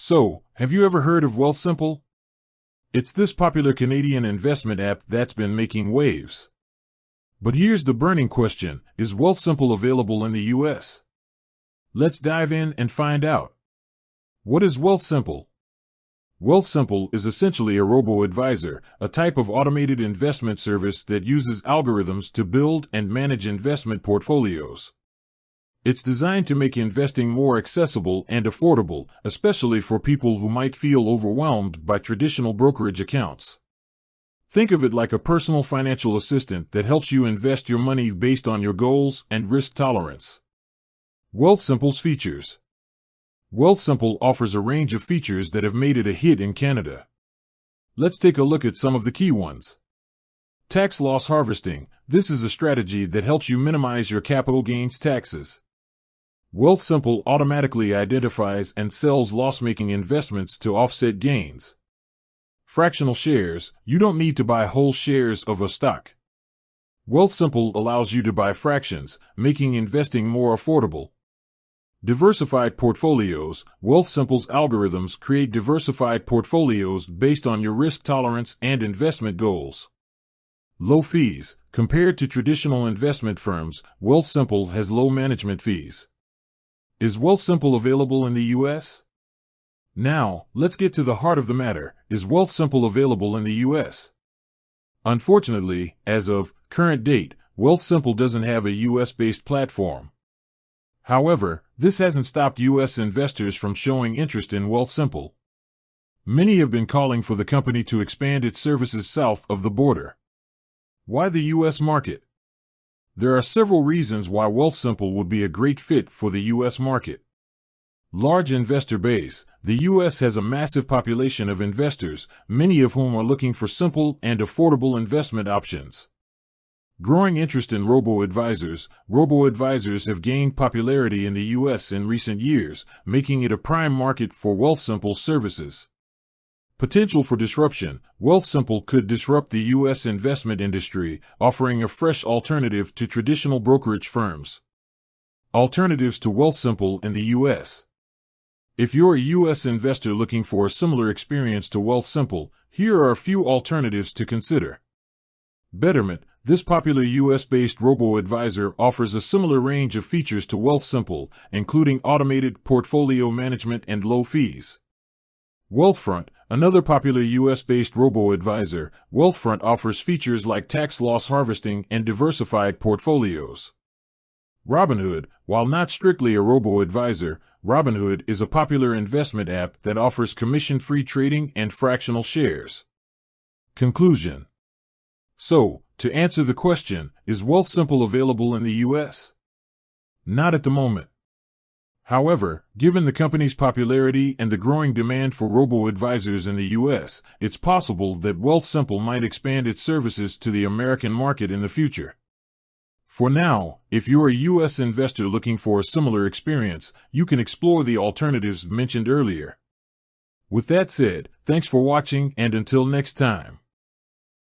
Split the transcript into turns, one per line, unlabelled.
So, have you ever heard of Wealthsimple? It's this popular Canadian investment app that's been making waves. But here's the burning question: is Wealthsimple available in the US? Let's dive in and find out. What is Wealthsimple? Wealthsimple is essentially a robo-advisor, a type of automated investment service that uses algorithms to build and manage investment portfolios. It's designed to make investing more accessible and affordable, especially for people who might feel overwhelmed by traditional brokerage accounts. Think of it like a personal financial assistant that helps you invest your money based on your goals and risk tolerance. Wealthsimple's features. Wealthsimple offers a range of features that have made it a hit in Canada. Let's take a look at some of the key ones. Tax loss harvesting. This is a strategy that helps you minimize your capital gains taxes. Wealthsimple automatically identifies and sells loss-making investments to offset gains. Fractional shares. You don't need to buy whole shares of a stock. Wealthsimple allows you to buy fractions, making investing more affordable. Diversified portfolios. Wealthsimple's algorithms create diversified portfolios based on your risk tolerance and investment goals. Low fees. Compared to traditional investment firms, Wealthsimple has low management fees. Is Wealthsimple available in the US? Now, let's get to the heart of the matter. Is Wealthsimple available in the US? Unfortunately, as of current date, Wealthsimple doesn't have a US-based platform. However, this hasn't stopped US investors from showing interest in Wealthsimple. Many have been calling for the company to expand its services south of the border. Why the US market? There are several reasons why Wealthsimple would be a great fit for the US market. Large investor base. The US has a massive population of investors, many of whom are looking for simple and affordable investment options. Growing interest in robo-advisors. Robo-advisors have gained popularity in the US in recent years, making it a prime market for Wealthsimple's services. Potential for disruption. Wealthsimple could disrupt the U.S. investment industry, offering a fresh alternative to traditional brokerage firms. Alternatives to Wealthsimple in the U.S. If you're a U.S. investor looking for a similar experience to Wealthsimple, here are a few alternatives to consider. Betterment. This popular U.S.-based robo-advisor offers a similar range of features to Wealthsimple, including automated portfolio management and low fees. Wealthfront. Another popular U.S.-based robo-advisor, Wealthfront offers features like tax loss harvesting and diversified portfolios. Robinhood. While not strictly a robo-advisor, Robinhood is a popular investment app that offers commission-free trading and fractional shares. Conclusion. So, to answer the question, is Wealthsimple available in the U.S.? Not at the moment. However, given the company's popularity and the growing demand for robo-advisors in the U.S., it's possible that Wealthsimple might expand its services to the American market in the future. For now, if you're a U.S. investor looking for a similar experience, you can explore the alternatives mentioned earlier. With that said, thanks for watching, and until next time.